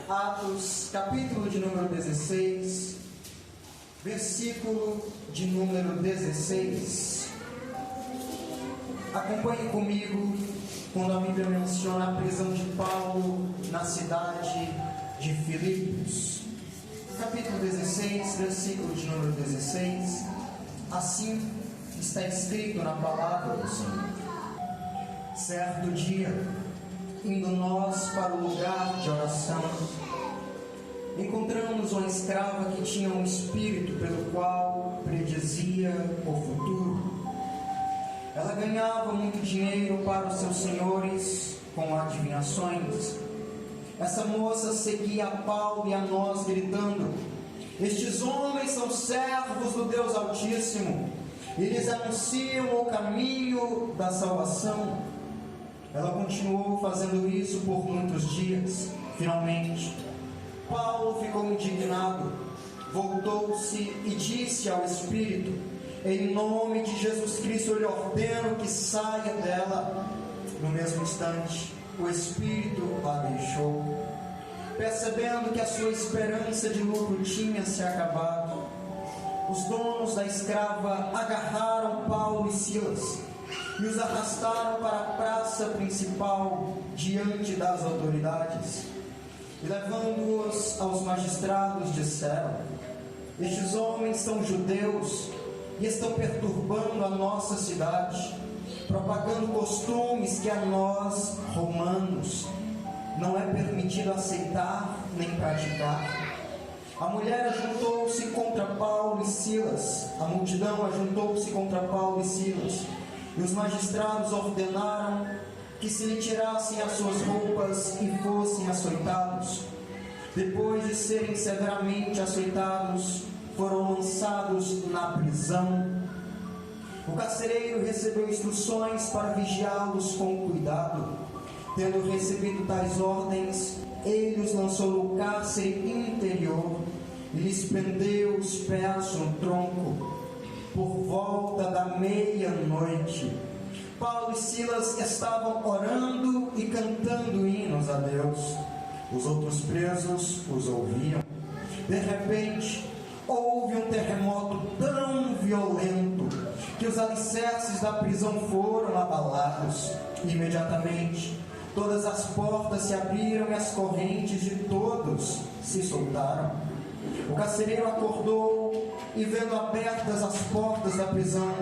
Atos, capítulo de número 16, versículo de número 16. Acompanhe comigo quando a Bíblia menciona a prisão de Paulo na cidade de Filipos. Capítulo 16, versículo de número 16. Assim está escrito na palavra do Senhor. Certo dia, indo nós para o lugar de oração, encontramos uma escrava que tinha um espírito pelo qual predizia o futuro. Ela ganhava muito dinheiro para os seus senhores com adivinhações. Essa moça seguia a Paulo e a nós, gritando: estes homens são servos do Deus Altíssimo, eles anunciam o caminho da salvação. Ela continuou fazendo isso por muitos dias. Finalmente, Paulo ficou indignado, voltou-se e disse ao Espírito: em nome de Jesus Cristo eu lhe ordeno que saia dela. No mesmo instante, o Espírito a deixou. Percebendo que a sua esperança de lucro tinha se acabado, os donos da escrava agarraram Paulo e Silas e os arrastaram para a praça principal diante das autoridades. E levando-os aos magistrados, disseram: estes homens são judeus e estão perturbando a nossa cidade, propagando costumes que a nós, romanos, não é permitido aceitar nem praticar. A mulher ajuntou-se contra Paulo e Silas, a multidão ajuntou-se contra Paulo e Silas, e os magistrados ordenaram que se lhe tirassem as suas roupas e fossem açoitados. Depois de serem severamente açoitados, foram lançados na prisão. O carcereiro recebeu instruções para vigiá-los com cuidado. Tendo recebido tais ordens, ele os lançou no cárcere interior e lhes prendeu os pés no tronco. Por volta da meia-noite, Paulo e Silas estavam orando e cantando hinos a Deus. Os outros presos os ouviam. De repente, houve um terremoto tão violento que os alicerces da prisão foram abalados. Imediatamente, todas as portas se abriram e as correntes de todos se soltaram. O carcereiro acordou e, vendo abertas as portas da prisão,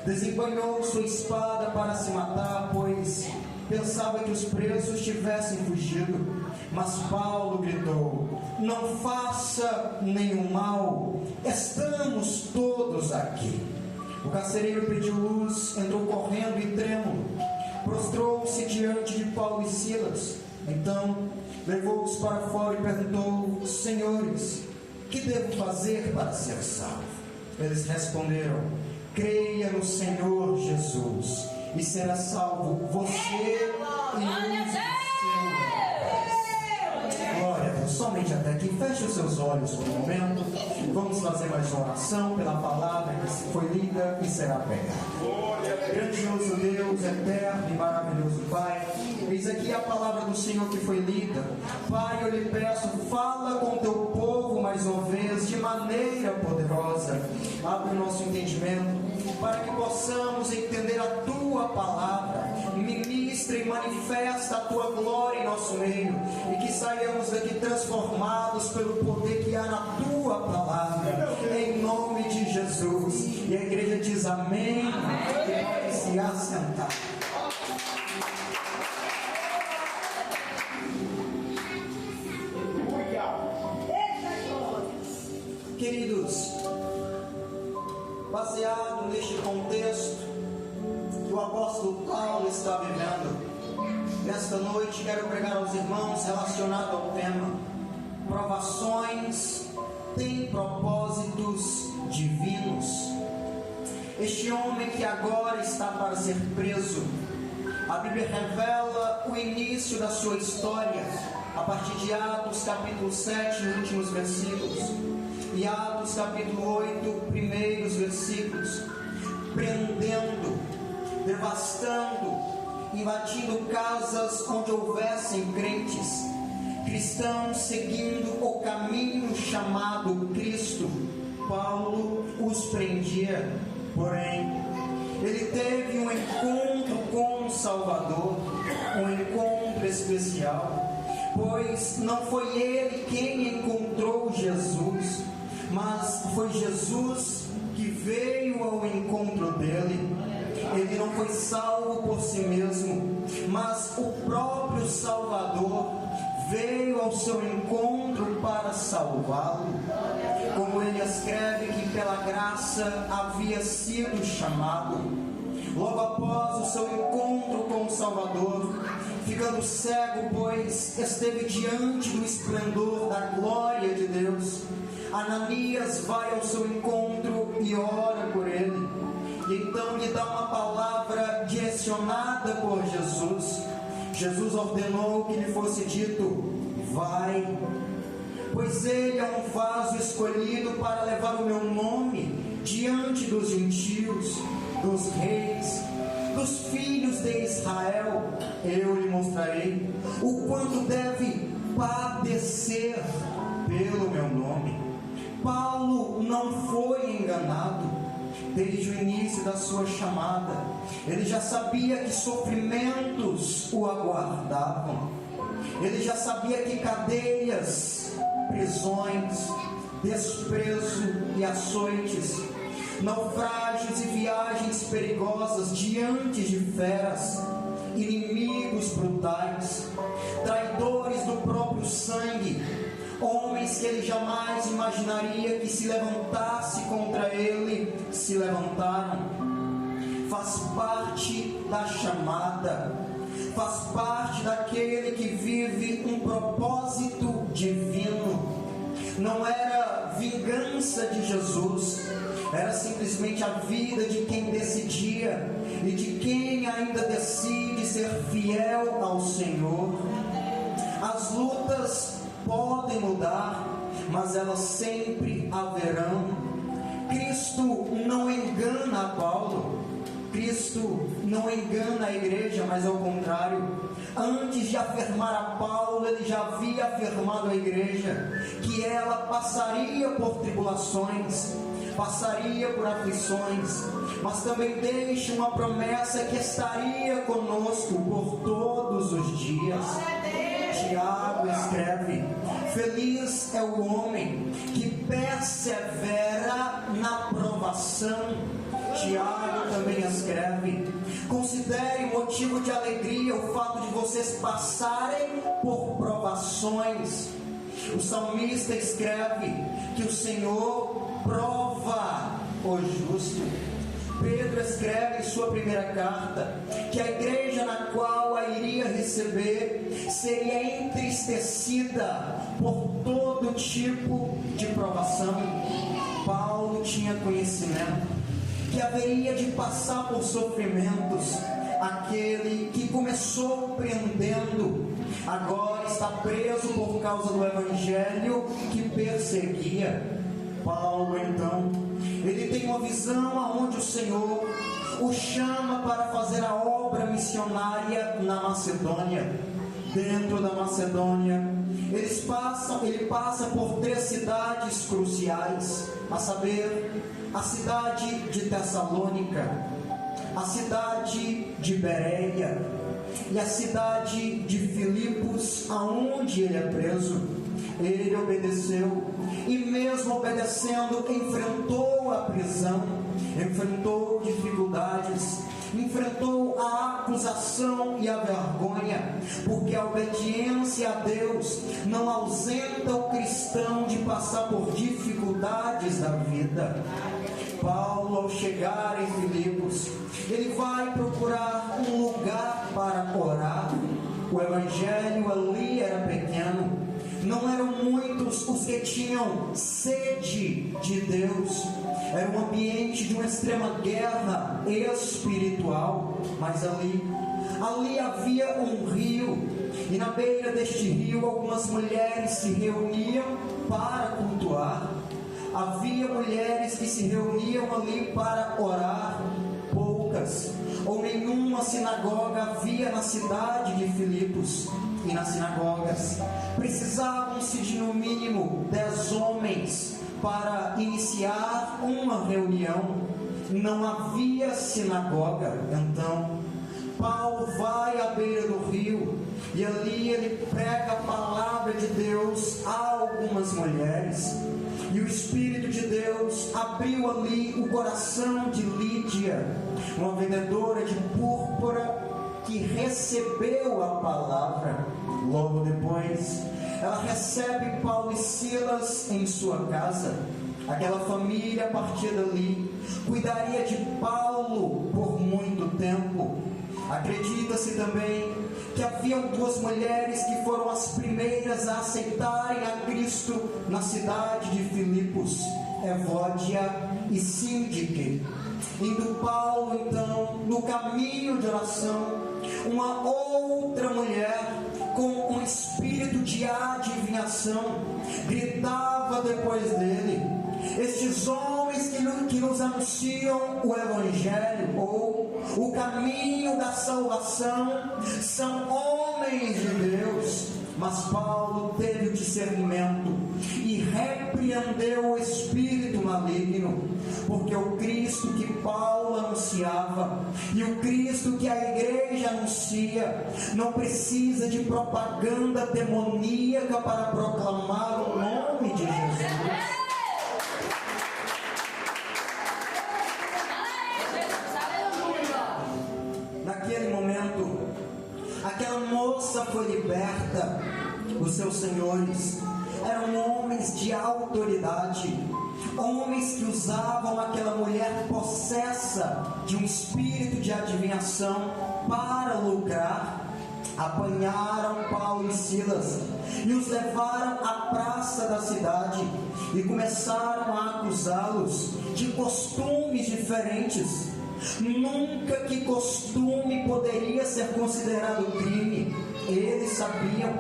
desembanhou sua espada para se matar, pois pensava que os presos tivessem fugido. Mas Paulo gritou: não faça nenhum mal, estamos todos aqui. O carcereiro pediu luz, entrou correndo e trêmulo, prostrou-se diante de Paulo e Silas. Então levou-os para fora e perguntou: senhores, que devo fazer para ser salvo? Eles responderam: creia no Senhor Jesus e será salvo você e os seus. Glória a Deus. Somente até aqui. Feche os seus olhos por um momento. Vamos fazer mais uma oração pela palavra que foi lida e será pregada. Grandioso Deus, eterno e maravilhoso Pai, eis aqui a palavra do Senhor que foi lida. Pai, eu lhe peço, fala com teu povo mais uma vez, de maneira poderosa. Abre o nosso entendimento, para que possamos entender a tua palavra. Ministra e manifesta a tua glória em nosso meio, e que saiamos daqui transformados pelo poder que há na tua palavra, em nome de Jesus. E a igreja diz amém, e pode se assentar. Queridos, baseado neste contexto que o apóstolo Paulo está vivendo, nesta noite quero pregar aos irmãos relacionado ao tema: provações têm propósitos divinos. Este homem que agora está para ser preso, a Bíblia revela o início da sua história a partir de Atos capítulo 7, nos últimos versículos, e Atos capítulo 8, primeiros versículos, prendendo, devastando, invadindo casas onde houvessem crentes, cristãos seguindo o caminho chamado Cristo, Paulo os prendia. Porém, ele teve um encontro com o Salvador, um encontro especial, pois não foi ele quem encontrou Jesus, mas foi Jesus que veio ao encontro dele. Ele não foi salvo por si mesmo, mas o próprio Salvador veio ao seu encontro para salvá-lo. Como ele escreve que pela graça havia sido chamado. Logo após o seu encontro com o Salvador, ficando cego, pois esteve diante do esplendor da glória de Deus, Ananias vai ao seu encontro e ora por ele. E então lhe dá uma palavra direcionada por Jesus. Jesus ordenou que lhe fosse dito: vai, pois ele é um vaso escolhido para levar o meu nome diante dos gentios, dos reis, dos filhos de Israel. Eu lhe mostrarei o quanto deve padecer pelo meu nome. Paulo não foi enganado. Desde o início da sua chamada, ele já sabia que sofrimentos o aguardavam. Ele já sabia que cadeias, prisões, desprezo e açoites, naufrágios e viagens perigosas diante de feras, inimigos brutais, traidores do próprio sangue, homens que ele jamais imaginaria que se levantasse contra ele, se levantaram. Faz parte da chamada, faz parte daquele que vive um propósito divino. Não era vingança de Jesus, era simplesmente a vida de quem decidia e de quem ainda decide ser fiel ao Senhor. As lutas podem mudar, mas elas sempre haverão. Cristo não engana a Paulo, Cristo não engana a igreja, mas ao contrário. Antes de afirmar a Paulo, ele já havia afirmado à igreja que ela passaria por tribulações, passaria por aflições, mas também deixa uma promessa que estaria conosco por todos os dias. Tiago escreve: feliz é o homem que persevera na provação. Tiago também escreve: considere motivo de alegria o fato de vocês passarem por provações. O salmista escreve que o Senhor prova o justo. Pedro escreve em sua primeira carta que a igreja na qual a iria receber seria entristecida por todo tipo de provação. Paulo tinha conhecimento que haveria de passar por sofrimentos. Aquele que começou prendendo, agora está preso por causa do evangelho que perseguia. Paulo, então, ele tem uma visão aonde o Senhor o chama para fazer a obra missionária na Macedônia. Dentro da Macedônia, ele passa por 3 cidades cruciais, a saber, a cidade de Tessalônica, a cidade de Bereia e a cidade de Filipos, aonde ele é preso. Ele obedeceu e mesmo obedecendo enfrentou a prisão, enfrentou dificuldades, enfrentou a acusação e a vergonha, porque a obediência a Deus não ausenta o cristão de passar por dificuldades da vida. Paulo, ao chegar em Filipos, ele vai procurar um lugar para orar. O evangelho ali era pequeno, não eram muitos os que tinham sede de Deus. Era um ambiente de uma extrema guerra espiritual, mas ali havia um rio, e na beira deste rio algumas mulheres se reuniam para cultuar. Havia mulheres que se reuniam ali para orar, poucas. ou nenhuma sinagoga havia na cidade de Filipos, e nas sinagogas precisavam-se de no mínimo 10 homens para iniciar uma reunião. Não havia sinagoga. Então Paulo vai à beira do rio e ali ele prega a palavra de Deus a algumas mulheres. E o Espírito de Deus abriu ali o coração de Lídia, uma vendedora de púrpura, que recebeu a palavra. Logo depois, ela recebe Paulo e Silas em sua casa. Aquela família, a partir dali, cuidaria de Paulo por muito tempo. Acredita-se também que haviam 2 mulheres que foram as primeiras a aceitarem a Cristo na cidade de Filipos, Evódia e Síndique. Indo Paulo, então, no caminho de oração, uma outra mulher com um espírito de adivinhação gritava depois dele: estes homens que nos anunciam o Evangelho, ou o caminho da salvação, são homens de Deus. Mas Paulo teve o discernimento e repreendeu o espírito maligno, porque o Cristo que Paulo anunciava e o Cristo que a igreja anuncia não precisa de propaganda demoníaca para proclamar o nome de Jesus. Naquele momento, aquela moça foi liberta. Os seus senhores eram homens de autoridade, homens que usavam aquela mulher possessa de um espírito de adivinhação para lucrar. Apanharam Paulo e Silas e os levaram à praça da cidade e começaram a acusá-los de costumes diferentes. Nunca que costume poderia ser considerado crime. Eles sabiam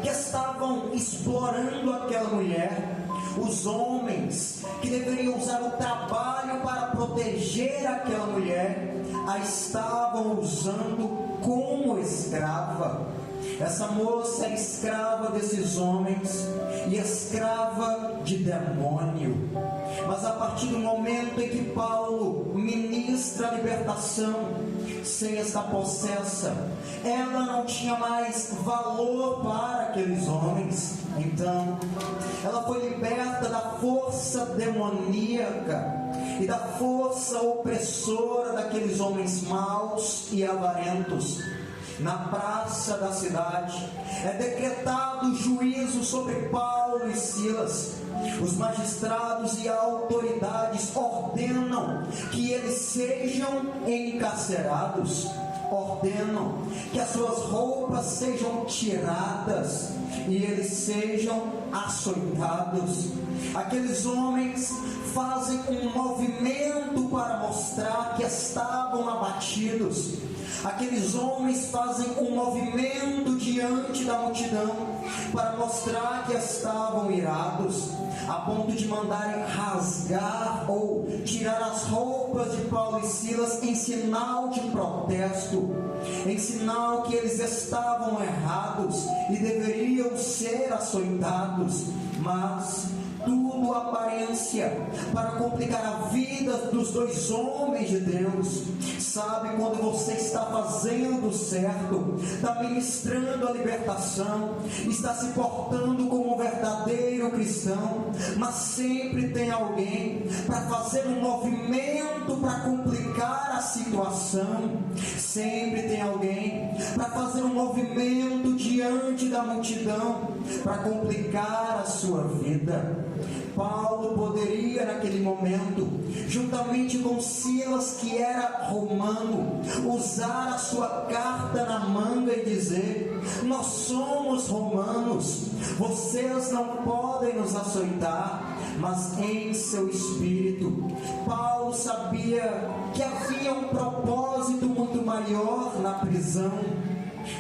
que estavam explorando aquela mulher. Os homens que deveriam usar o trabalho para proteger aquela mulher a estavam usando como escrava. Essa moça é escrava desses homens e escrava de demônio. Mas a partir do momento em que Paulo ministra a libertação, sem estar possessa, ela não tinha mais valor para aqueles homens. Então, ela foi liberta da força demoníaca e da força opressora daqueles homens maus e avarentos. Na praça da cidade é decretado juízo sobre Paulo e Silas. Os magistrados e autoridades ordenam que eles sejam encarcerados, ordenam que as suas roupas sejam tiradas e eles sejam açoitados. Aqueles homens fazem um movimento para mostrar que estavam abatidos. Aqueles homens fazem um movimento diante da multidão para mostrar que estavam irados, a ponto de mandarem rasgar ou tirar as roupas de Paulo e Silas em sinal de protesto, em sinal que eles estavam errados e deveriam ser açoitados. Mas tudo aparência para complicar a vida dos 2 homens de Deus. Sabe, quando você está fazendo certo, está ministrando a libertação, está se portando como um verdadeiro cristão, mas sempre tem alguém para fazer um movimento para complicar a situação. Sempre tem alguém para fazer um movimento diante da multidão para complicar a sua vida. Paulo poderia naquele momento, juntamente com Silas, que era romano, usar a sua carta na manga e dizer: nós somos romanos, vocês não podem nos açoitar. Mas em seu espírito, Paulo sabia que havia um propósito muito maior na prisão.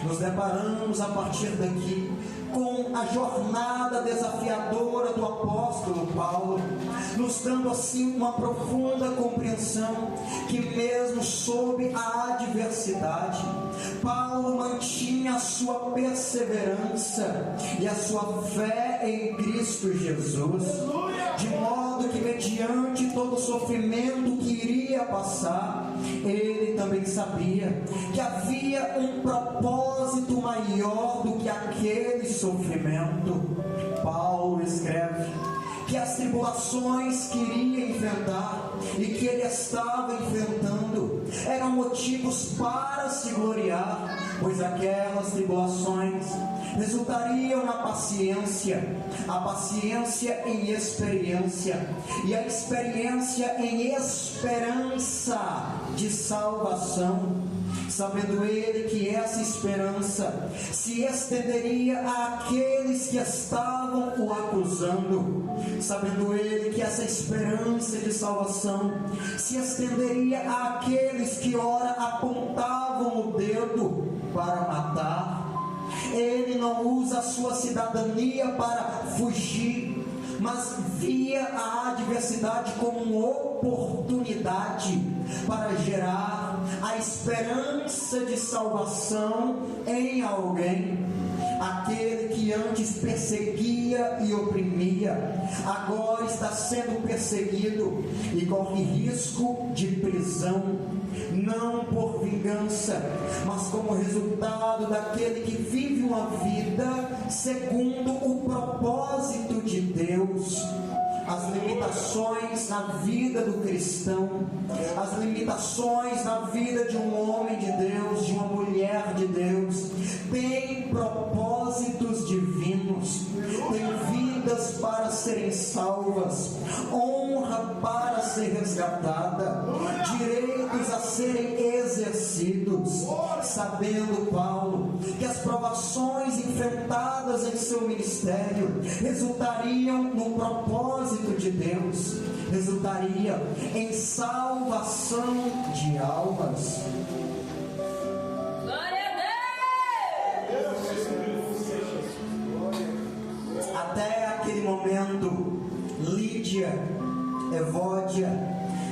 Nos deparamos a partir daqui com a jornada desafiadora do apóstolo Paulo, nos dando assim uma profunda compreensão que mesmo sob a adversidade, Paulo mantinha a sua perseverança e a sua fé em Cristo Jesus, de modo que mediante todo o sofrimento que iria passar, ele também sabia que havia um propósito maior do que aquele sofrimento. Paulo escreve que as tribulações que iria enfrentar e que ele estava enfrentando eram motivos para se gloriar, pois aquelas tribulações resultariam na paciência, a paciência em experiência, e a experiência em esperança de salvação, sabendo ele que essa esperança se estenderia àqueles que estavam o acusando, sabendo ele que essa esperança de salvação se estenderia àqueles que ora apontavam o dedo para matar. Ele não usa a sua cidadania para fugir, mas via a adversidade como uma oportunidade para gerar a esperança de salvação em alguém. Aquele que antes perseguia e oprimia, agora está sendo perseguido e corre risco de prisão, não por vingança, mas como resultado daquele que vive uma vida segundo o propósito de Deus. As limitações na vida do cristão, as limitações na vida de um homem de Deus, de uma mulher de Deus, têm propósitos divinos, têm vidas para serem salvas, honra para ser resgatada, direitos a serem exercidos, sabendo Paulo que as provações enfrentadas em seu ministério resultariam no propósito de Deus, resultaria em salvação de almas. Glória a Deus! Até aquele momento, Lídia, Evódia,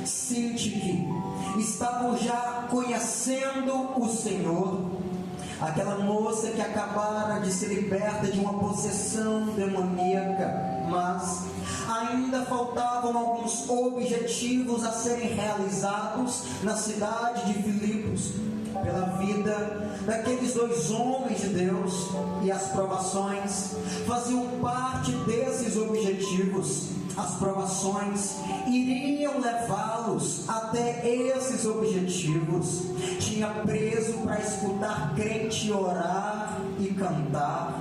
Sintique estavam já conhecendo o Senhor. Aquela moça que acabara de ser liberta de uma possessão demoníaca, mas ainda faltavam alguns objetivos a serem realizados na cidade de Filipos, pela vida daqueles dois homens de Deus, e as provações faziam parte desses objetivos. As provações iriam levá-los até esses objetivos. Tinha preso para escutar crente orar e cantar.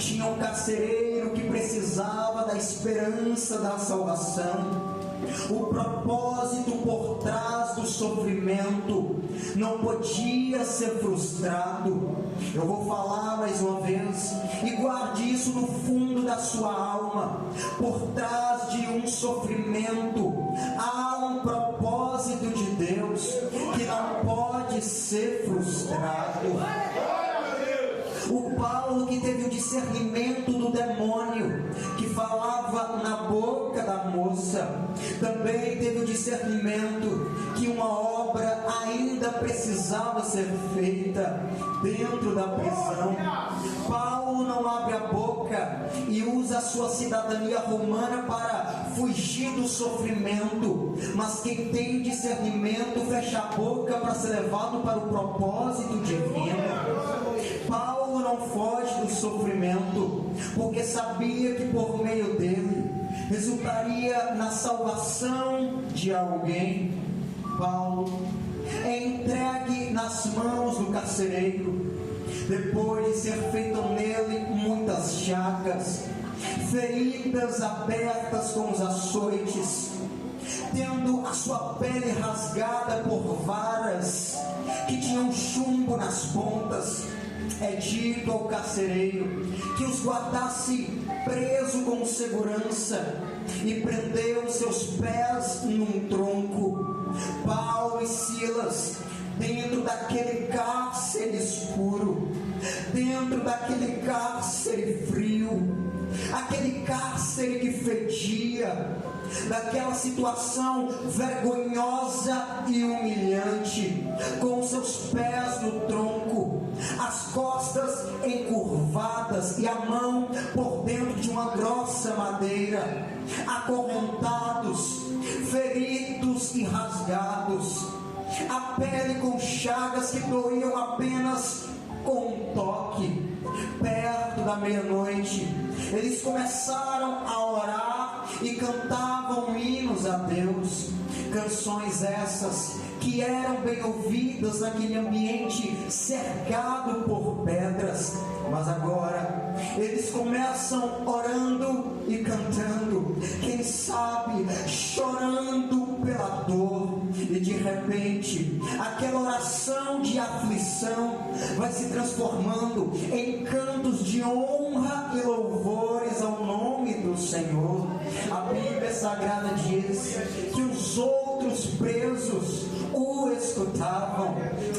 Tinha um carcereiro que precisava da esperança da salvação. O propósito por trás do sofrimento não podia ser frustrado. Eu vou falar mais uma vez, e guarde isso no fundo da sua alma. Por trás de um sofrimento há um propósito de Deus que não pode ser frustrado. O Paulo, que teve o discernimento do demônio que falava na boca da moça, também teve o discernimento que uma obra ainda precisava ser feita dentro da prisão. Paulo não abre a boca e usa a sua cidadania romana para fugir do sofrimento, mas quem tem discernimento fecha a boca para ser levado para o propósito divino. Paulo não foge do sofrimento, porque sabia que por meio dele resultaria na salvação de alguém. Paulo é entregue nas mãos do carcereiro, depois de ser feito nele muitas chagas, feridas abertas com os açoites, tendo a sua pele rasgada por varas que tinham chumbo nas pontas. É dito ao carcereiro que os guardasse preso com segurança e prendeu seus pés num tronco. Paulo e Silas, dentro daquele cárcere escuro, dentro daquele cárcere frio, aquele cárcere que fedia, daquela situação vergonhosa e humilhante, com seus pés no tronco, as costas encurvadas e a mão por dentro de uma grossa madeira, acorrentados, feridos e rasgados, a pele com chagas que doíam apenas com um toque. Perto da meia-noite, eles começaram a orar e cantavam hinos a Deus, canções essas que eram bem ouvidas naquele ambiente cercado por pedras. Mas agora eles começam orando e cantando, quem sabe chorando pela dor, e de repente aquela oração de aflição vai se transformando em cantos de honra e louvores ao nome do Senhor. A Bíblia Sagrada diz que os outros presos o escutavam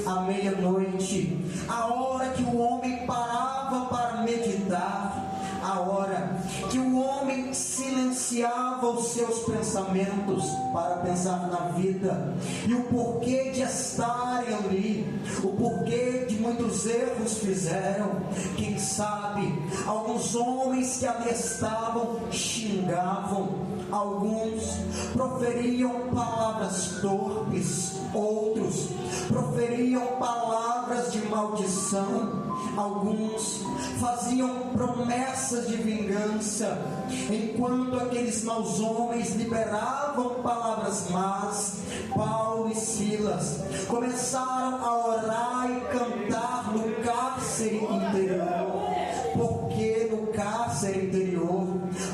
à meia-noite, a hora que o homem parava para meditar, a hora que o homem silenciava os seus pensamentos para pensar na vida e o porquê de estarem ali, o porquê de muitos erros fizeram. Quem sabe alguns homens que ali estavam xingavam, alguns proferiam palavras torpes, outros proferiam palavras de maldição, alguns faziam promessas de vingança, enquanto aqueles maus homens liberavam palavras más. Paulo e Silas começaram a orar e cantar no cárcere interior. Por que no cárcere interior?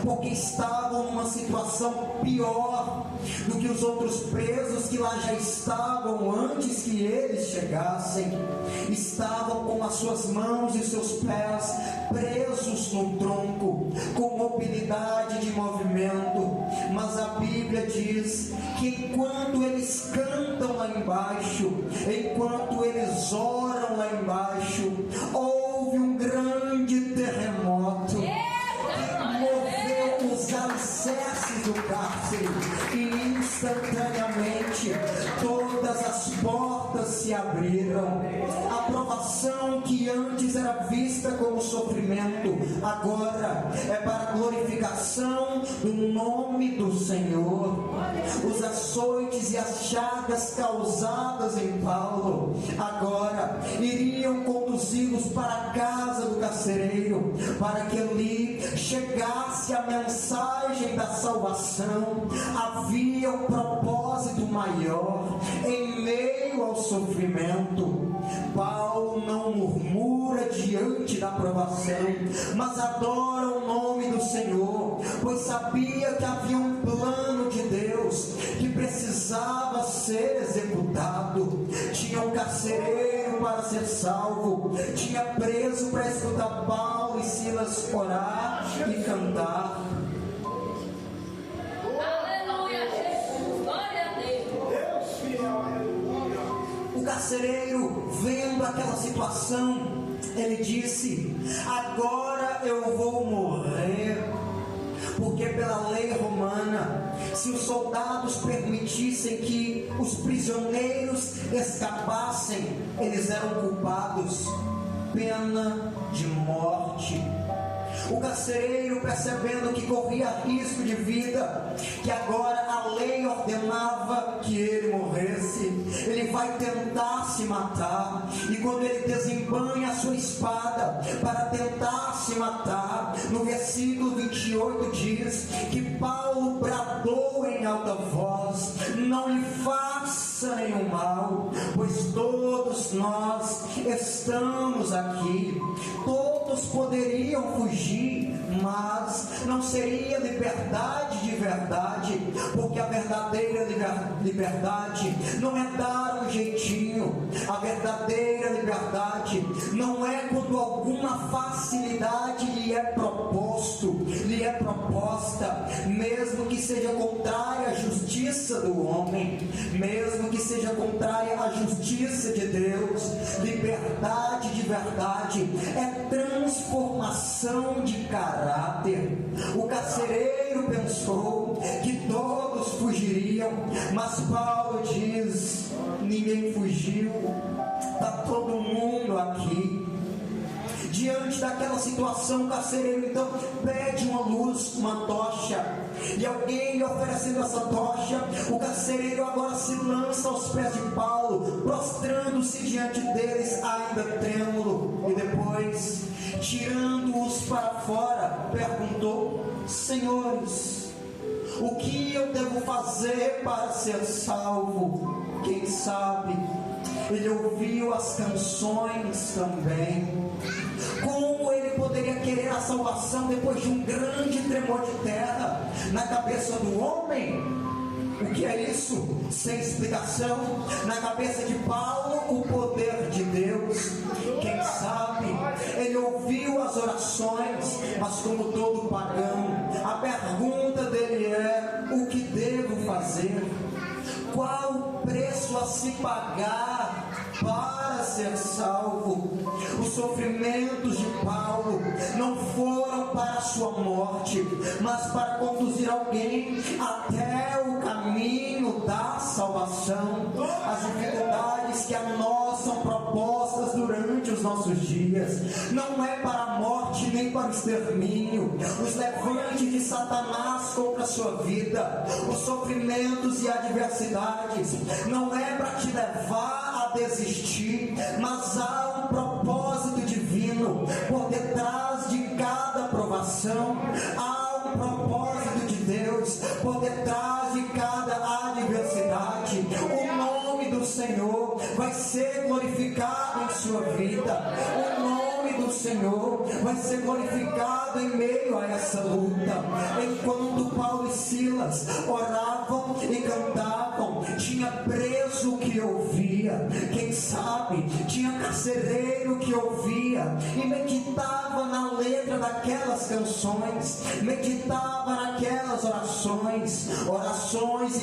Porque estavam numa situação pior do que os outros presos que lá já estavam antes que eles chegassem. Estavam com as suas mãos e seus pés presos no tronco, com mobilidade de movimento. Mas a Bíblia diz que enquanto eles cantam lá embaixo, enquanto eles oram lá embaixo, houve um grande terremoto que moveu os alicerces do cárcere, e instantaneamente todas as portas se abriram. A provação que antes era vista como sofrimento, agora é para a glorificação do nome do Senhor. Os açoites e as chagas causadas em Paulo agora iriam conduzi-los para a casa do carcereiro, para que ali chegasse a mensagem da salvação. Havia um propósito maior em meio ao sofrimento. Paulo não murmura diante da provação, mas adora o nome do Senhor, pois sabia que havia um plano de Deus que precisava ser executado. Tinha um carcereiro para ser salvo, tinha preso para escutar Paulo e Silas orar e cantar. O carcereiro, vendo aquela situação, ele disse: agora eu vou morrer, porque pela lei romana, se os soldados permitissem que os prisioneiros escapassem, eles eram culpados, pena de morte. O carcereiro, percebendo que corria risco de vida, que agora a lei ordenava que ele morresse, ele vai tentar se matar. E quando ele desembanha a sua espada para tentar se matar, no versículo 28 diz que Paulo bradou em alta voz: não lhe faça nenhum mal, pois todos nós estamos aqui. Todos poderiam fugir, mas não seria liberdade de verdade, porque a verdadeira liberdade não é dar um jeitinho. A verdadeira liberdade não é quando alguma facilidade lhe é proposta, mesmo que seja contrária à justiça do homem, mesmo que seja contrária à justiça de Deus. Liberdade de verdade é transformação de caráter. O carcereiro pensou que todos fugiriam, mas Paulo diz: ninguém fugiu, está todo mundo aqui. Diante daquela situação, o carcereiro então pede uma luz, uma tocha, e alguém lhe oferecendo essa tocha, o carcereiro agora se lança aos pés de Paulo, prostrando-se diante deles, ainda trêmulo, e depois, tirando-os para fora, perguntou: senhores, o que eu devo fazer para ser salvo? Quem sabe ele ouviu as canções também. Como ele poderia querer a salvação depois de um grande tremor de terra na cabeça do homem? O que é isso? Sem explicação. Na cabeça de Paulo, o poder de Deus. Quem sabe ele ouviu as orações, mas como todo pagão, a pergunta dele é: o que devo fazer? Qual o preço a se pagar para ser salvo? Os sofrimentos de Paulo não foram para a sua morte, mas para conduzir alguém até o caminho da salvação. As dificuldades que a nós são propostas durante os nossos dias não é para a morte nem para o extermínio. Os levantes de Satanás contra a sua vida, os sofrimentos e adversidades, não é para te levar a desistir, mas há um propósito divino por detrás de cada provação. Há um propósito de Deus por detrás de cada adversidade. O nome do Senhor vai ser glorificado em sua vida. O nome do Senhor vai ser glorificado em meio a essa luta. Enquanto Paulo e Silas oravam e cantavam, tinha preso que ouvia. Quem sabe tinha carcereiro que ouvia e meditava na letra daquelas canções, meditava naquelas orações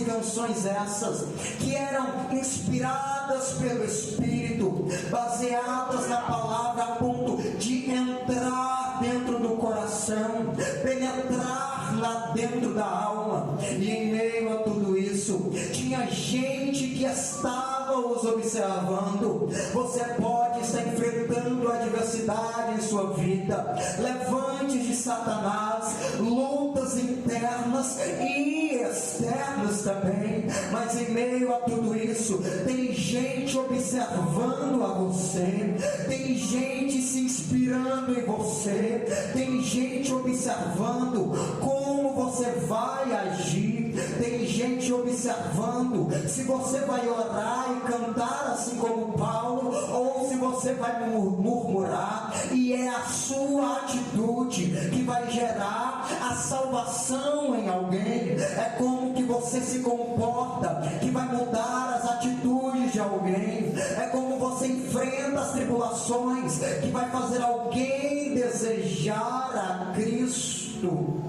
e canções essas que eram inspiradas pelo Espírito, baseadas na palavra, a ponto de entrar dentro do coração, penetrar lá dentro da alma. E em meio a tudo isso, tinha gente que estava os observando. Você pode estar enfrentando adversidade em sua vida, levantes de Satanás, lutas internas e externas também, mas em meio a tudo isso, tem gente observando a você, tem gente se inspirando em você, tem gente observando como você vai agir, tem gente observando se você vai orar e cantar assim como Paulo, ou se você vai murmurar. E é a sua atitude que vai gerar a salvação em alguém. É como que você se comporta que vai mudar as atitudes de alguém. É como você enfrenta as tribulações que vai fazer alguém desejar a Cristo.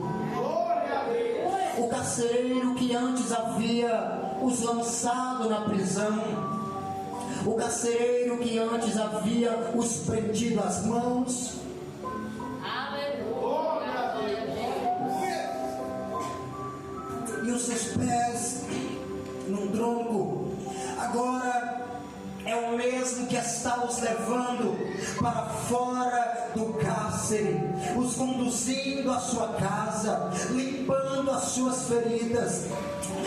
O carcereiro que antes havia os lançado na prisão, o carcereiro que antes havia os prendido às mãos, e os seus pés num tronco, agora é o mesmo que está os levando para fora do cárcere, os conduzindo à sua casa, limpando as suas feridas,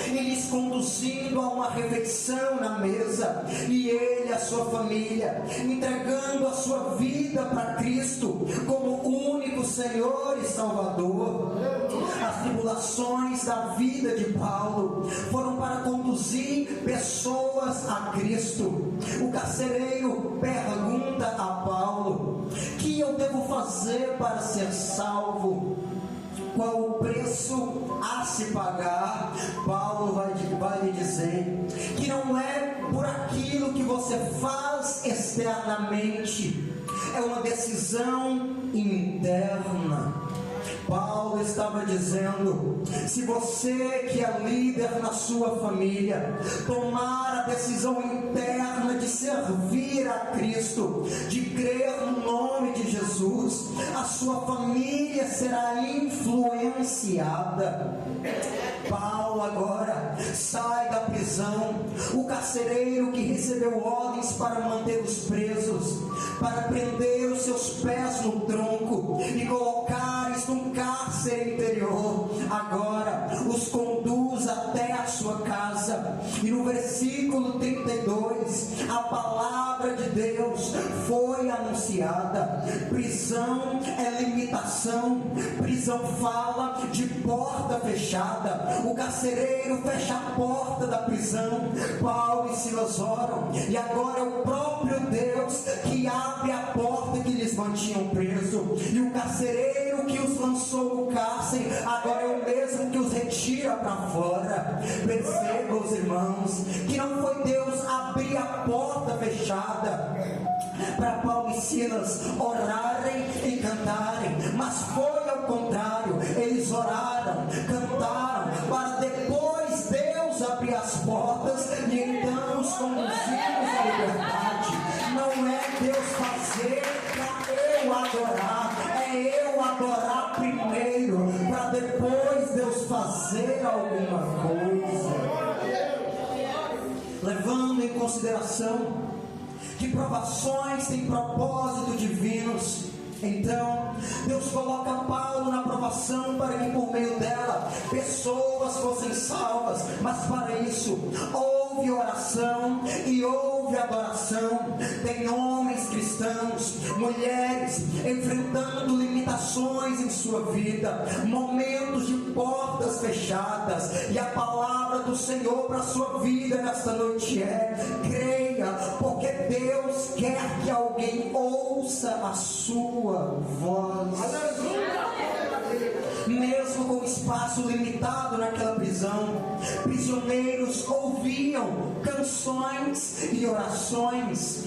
e lhes conduzindo a uma refeição na mesa, e ele, a sua família, entregando a sua vida para Cristo como único Senhor e Salvador. As tribulações da vida de Paulo foram para conduzir pessoas a Cristo. O carcereiro pergunta a Paulo: que eu devo fazer para ser salvo? Qual o preço a se pagar? Paulo vai lhe dizer que não é por aquilo que você faz externamente, é uma decisão interna. Paulo estava dizendo: se você que é líder na sua família tomar a decisão interna de servir a Cristo, de crer no nome de Jesus, a sua família será influenciada. Paulo agora sai da prisão, o carcereiro que recebeu ordens para manter os presos, para prender os seus pés no tronco e colocar-os num cárcere interior, agora os conduz até a sua casa. E no versículo 32, a palavra de Deus foi anunciada. Prisão é limitação, prisão fala de porta fechada. O carcereiro fecha a porta da prisão, Paulo e Silas oram, e agora é o próprio Deus que abre a porta que lhes mantinham presos, e o carcereiro que os lançou no cárcere agora é o mesmo que os retira para fora. Percebam, os irmãos, que não foi Deus abrir a porta fechada para Paulo e Silas orarem e cantarem, mas foi ao contrário. Eles oraram, cantaram, para depois Deus abrir as portas e então os conduzimos à liberdade. Não é Deus fazer para eu adorar, é eu adorar primeiro, para depois Deus fazer alguma coisa. Levando em consideração que provações têm propósito divinos, então Deus coloca Paulo na provação para que por meio dela pessoas fossem salvas. Mas para isso houve oração e houve adoração. Tem homens cristãos, mulheres enfrentando limitações em sua vida, momentos de portas fechadas, e a palavra do Senhor para a sua vida nesta noite é: creia, porque Deus quer que alguém ouça a sua voz. Mesmo com espaço limitado naquela prisão, prisioneiros ouviam canções e orações.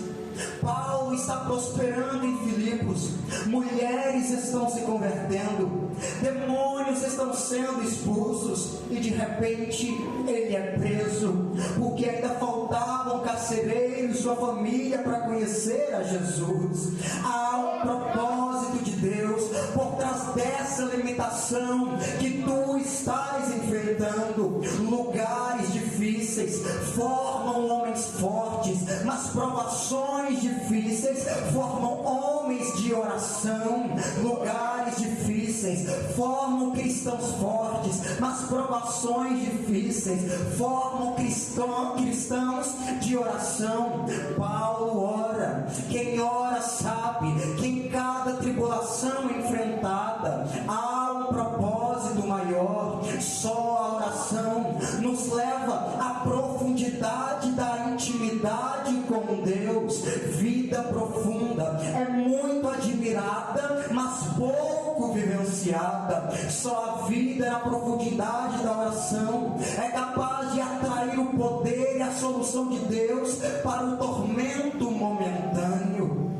Paulo está prosperando em Filipos, mulheres estão se convertendo, demônios estão sendo expulsos, e de repente ele é preso, porque ainda faltavam carcereiros e sua família para conhecer a Jesus. Há um propósito de Deus por trás dessa limitação que tu estás enfrentando. Lugares difíceis formam homens fortes, mas provações difíceis formam homens de oração. Lugares difíceis formam cristãos fortes, mas provações difíceis formam cristãos de oração. Paulo ora, quem ora sabe que em cada tribulação enfrentada há um propósito maior. Só a oração nos leva à profundidade da intimidade com Deus. Vida profunda é muito admirada, mas pouco vivenciada. Só a vida na profundidade da oração é capaz de atrair o poder e a solução de Deus para o tormento momentâneo.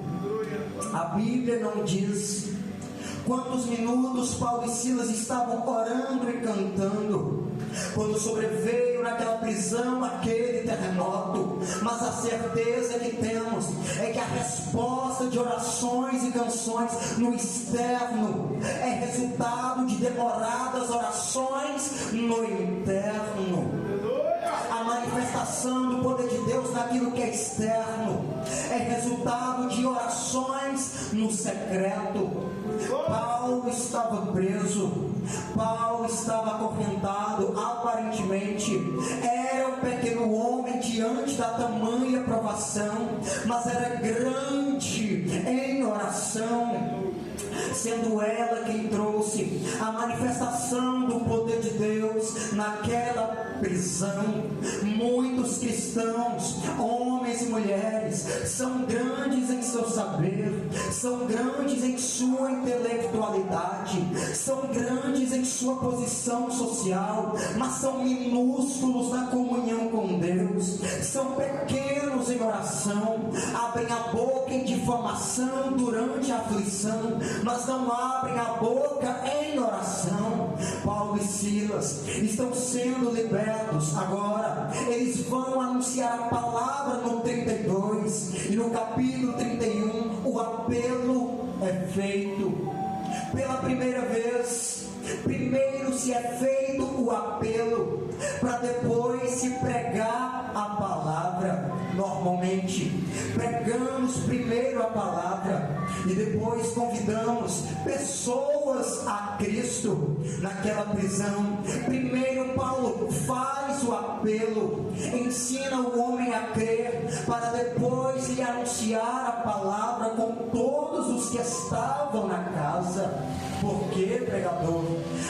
A Bíblia não diz quantos minutos Paulo e Silas estavam orando e cantando quando sobreveio naquela prisão aquele terremoto, mas a certeza que temos é que a resposta de orações e canções no externo é resultado de demoradas orações no interno. A manifestação do poder de Deus naquilo que é externo é resultado de orações no secreto. Paulo estava preso, Paulo estava acorrentado, aparentemente era um pequeno homem diante da tamanha provação, mas era grande em oração, sendo ela quem trouxe a manifestação do poder de Deus naquela prisão. Muitos cristãos, homens e mulheres, são grandes em seu saber, são grandes em sua intelectualidade, são grandes em sua posição social, mas são minúsculos na comunhão com Deus, são pequenos em oração, abrem a boca em difamação durante a aflição, mas não abrem a boca em oração. Paulo e Silas estão sendo libertos agora. Eles vão anunciar a palavra no 32 e no capítulo 31 o apelo é feito. Pela primeira vez, primeiro se é feito o apelo, para depois se pregar a palavra. Normalmente, pregamos primeiro a palavra e depois convidamos pessoas a Cristo. Naquela prisão, primeiro Paulo faz o apelo, ensina o homem a crer, para depois lhe anunciar a palavra com todos os que estavam na casa. Por quê, pregador?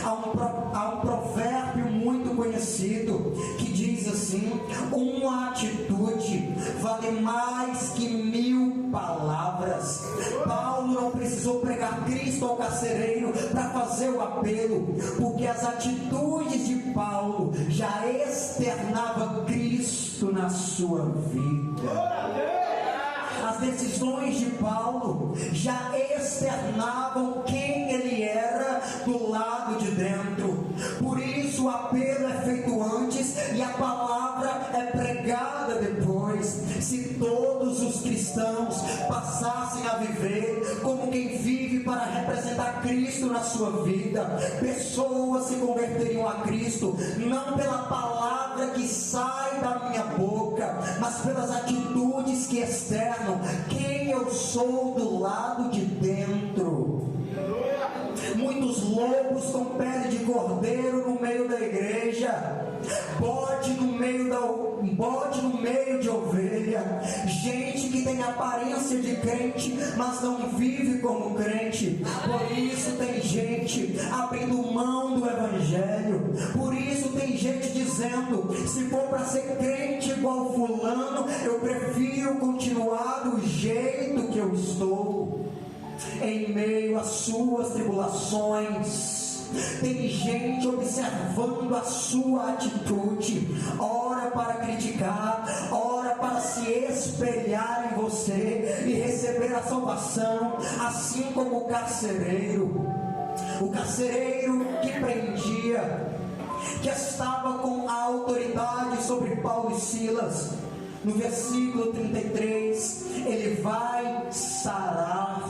Há um provérbio muito conhecido que diz assim: uma atitude vale mais que 1000 palavras. Paulo não precisou pregar Cristo ao carcereiro para fazer o apelo, porque as atitudes de Paulo já externavam Cristo na sua vida. As decisões de Paulo já externavam quem ele era do lado de dentro. Por isso o apelo é feito antes e a palavra é pregada depois. Se todos os cristãos passassem a viver como quem vive para representar Cristo na sua vida, pessoas se converteriam a Cristo, não pela palavra que sai da minha boca, mas pelas atitudes que externam quem eu sou do lado de dentro. Muitos lobos com pele de cordeiro no meio da igreja, bode no meio de ovelha, gente que tem aparência de crente, mas não vive como crente. Por isso tem gente abrindo mão do evangelho. Por isso tem gente dizendo: se for para ser crente igual fulano, eu prefiro continuar do jeito que eu estou. Em meio às suas tribulações, tem gente observando a sua atitude, ora para criticar, ora para se espelhar em você e receber a salvação, assim como o carcereiro que prendia, que estava com a autoridade sobre Paulo e Silas. No versículo 33, ele vai sarar,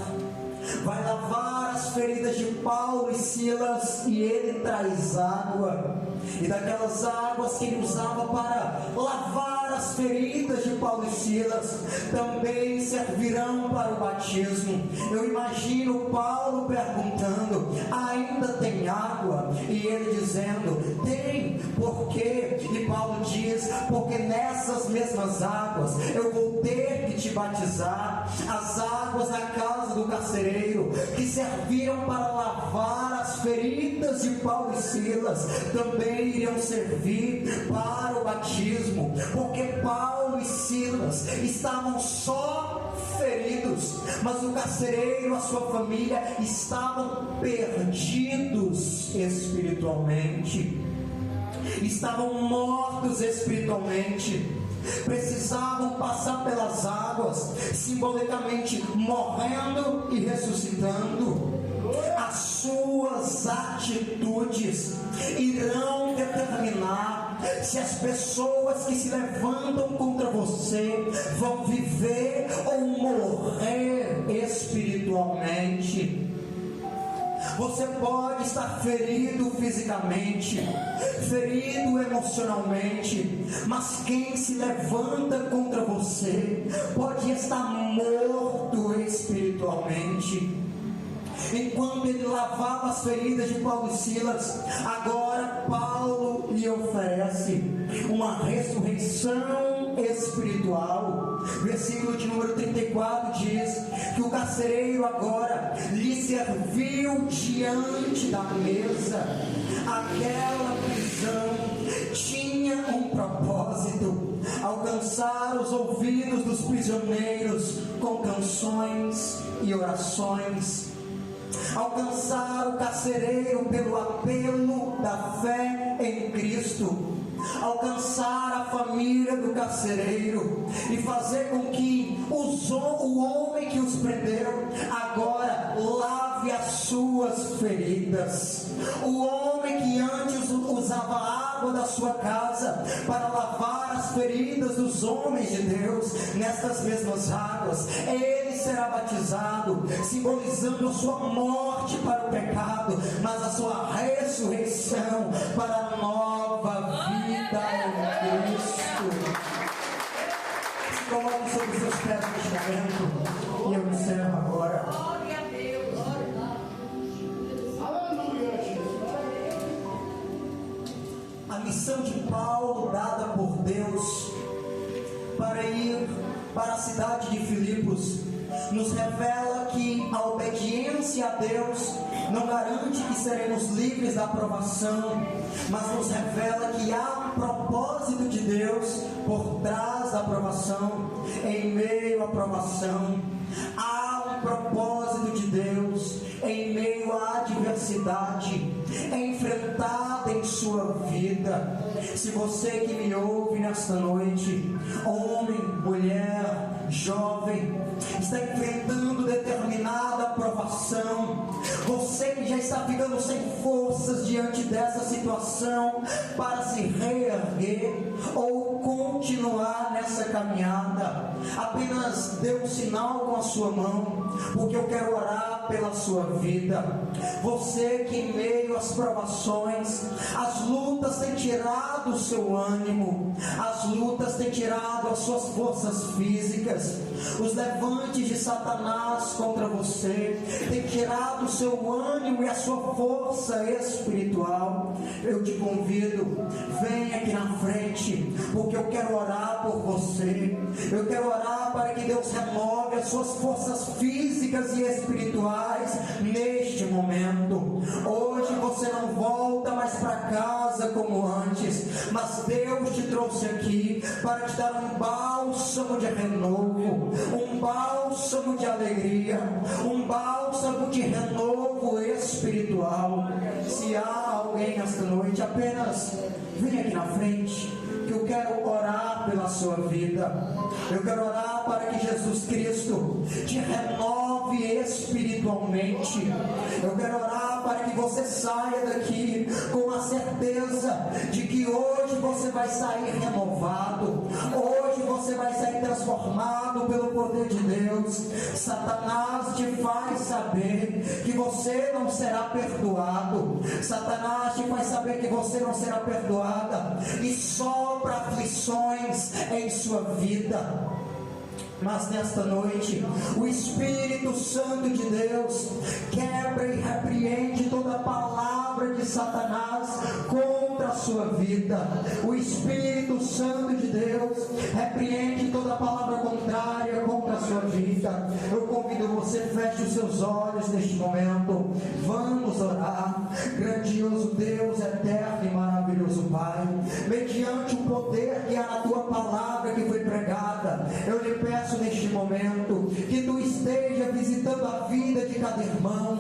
vai lavar as feridas de Paulo e Silas, e ele traz água, e daquelas águas que ele usava para lavar as feridas de Paulo e Silas, também servirão para o batismo. Eu imagino Paulo perguntando: ainda tem água? E ele dizendo: tem. Por quê? E Paulo diz: porque nessas mesmas águas eu vou ter que te batizar. As águas na casa do carcereiro, que serviram para lavar as feridas de Paulo e Silas, também iriam servir para o batismo, porque Paulo e Silas estavam só feridos, mas o carcereiro, a sua família, estavam perdidos espiritualmente, estavam mortos espiritualmente, precisavam passar pelas águas, simbolicamente morrendo e ressuscitando. As suas atitudes irão determinar se as pessoas que se levantam contra você vão viver ou morrer espiritualmente. Você pode estar ferido fisicamente, ferido emocionalmente, mas quem se levanta contra você pode estar morto espiritualmente. Enquanto ele lavava as feridas de Paulo e Silas, agora Paulo lhe oferece uma ressurreição espiritual. Versículo de número 34 diz que o carcereiro agora lhe serviu diante da mesa. Aquela prisão tinha um propósito: alcançar os ouvidos dos prisioneiros com canções e orações, alcançar o carcereiro pelo apelo da fé em Cristo, alcançar a família do carcereiro e fazer com que o homem que os prendeu agora lave as suas feridas. O homem que antes usava a água da sua casa para lavar as feridas dos homens de Deus, nestas mesmas águas ele será batizado, simbolizando a sua morte para o pecado, mas a sua ressurreição para a nova vida em Cristo. Se coloque sobre seus pés neste momento e eu encerro agora. Glória a Deus, A missão de Paulo dada por Deus para ir para a cidade de Filipos nos revela que a obediência a Deus não garante que seremos livres da aprovação, mas nos revela que há um propósito de Deus por trás da aprovação, em meio à aprovação. Há um propósito de Deus em meio à adversidade enfrentada em sua vida. Se você que me ouve nesta noite, homem, mulher, jovem, está enfrentando determinada provação, você que já está ficando sem forças diante dessa situação para se reerguer ou continuar nessa caminhada, apenas dê um sinal com a sua mão, porque eu quero orar pela sua vida. Você que em meio às provações, as lutas têm tirado o seu ânimo, as lutas têm tirado as suas forças físicas, os levantes de Satanás contra você têm tirado o seu ânimo e a sua força espiritual. Eu te convido, venha aqui na frente, porque eu quero orar por você. Eu quero orar para que Deus renove as suas forças físicas e espirituais neste momento. Hoje você não volta mais para casa como antes, mas Deus te trouxe aqui para te dar um bálsamo de renovo, um bálsamo de alegria, um bálsamo de renovo espiritual. Se há alguém esta noite, apenas venha aqui na frente, que eu quero orar pela sua vida. Eu quero orar para que Jesus Cristo te renove espiritualmente. Eu quero orar para que você saia daqui com a certeza de que hoje você vai sair renovado, hoje você vai sair transformado pelo poder de Deus. Satanás te faz saber que você não será perdoado, Satanás te faz saber que você não será perdoada e sopra aflições em sua vida. Mas nesta noite, o Espírito Santo de Deus quebra e repreende toda palavra de Satanás contra a sua vida. O Espírito Santo de Deus repreende toda palavra contrária contra a sua vida. Eu convido você, feche os seus olhos neste momento. Vamos orar. Grandioso Deus, eterno e maravilhoso Pai, mediante o poder que há na tua palavra que foi pregada, eu lhe peço neste momento que tu esteja visitando a vida de cada irmã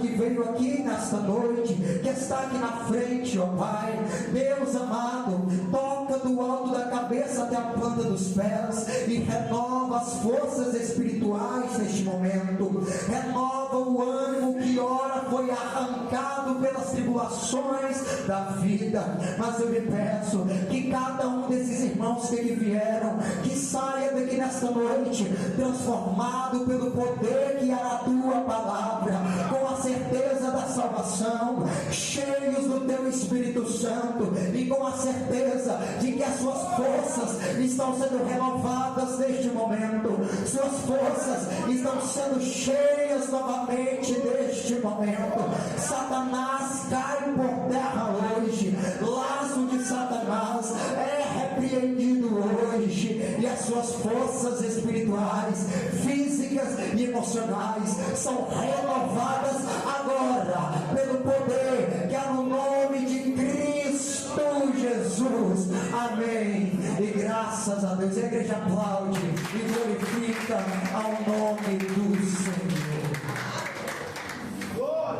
que veio aqui nesta noite, que está aqui na frente, ó Pai. Deus amado, toca do alto da cabeça até a planta dos pés e renova as forças espirituais neste momento. Renova o ânimo que ora foi arrancado pelas tribulações da vida. Mas eu lhe peço que cada um desses irmãos que aqui vieram, que saia daqui nesta noite transformado pelo poder que há na tua palavra, com a certeza da salvação, cheios do teu Espírito Santo e com a certeza de que as suas forças estão sendo renovadas neste momento, suas forças estão sendo cheias novamente neste momento. Satanás cai por terra hoje, laço de Satanás é repreendido hoje e as suas forças espirituais, físicas e emocionais são renovadas agora pelo poder que há no nome de Cristo Jesus. Amém. E graças a Deus, a igreja aplaude e glorifica ao nome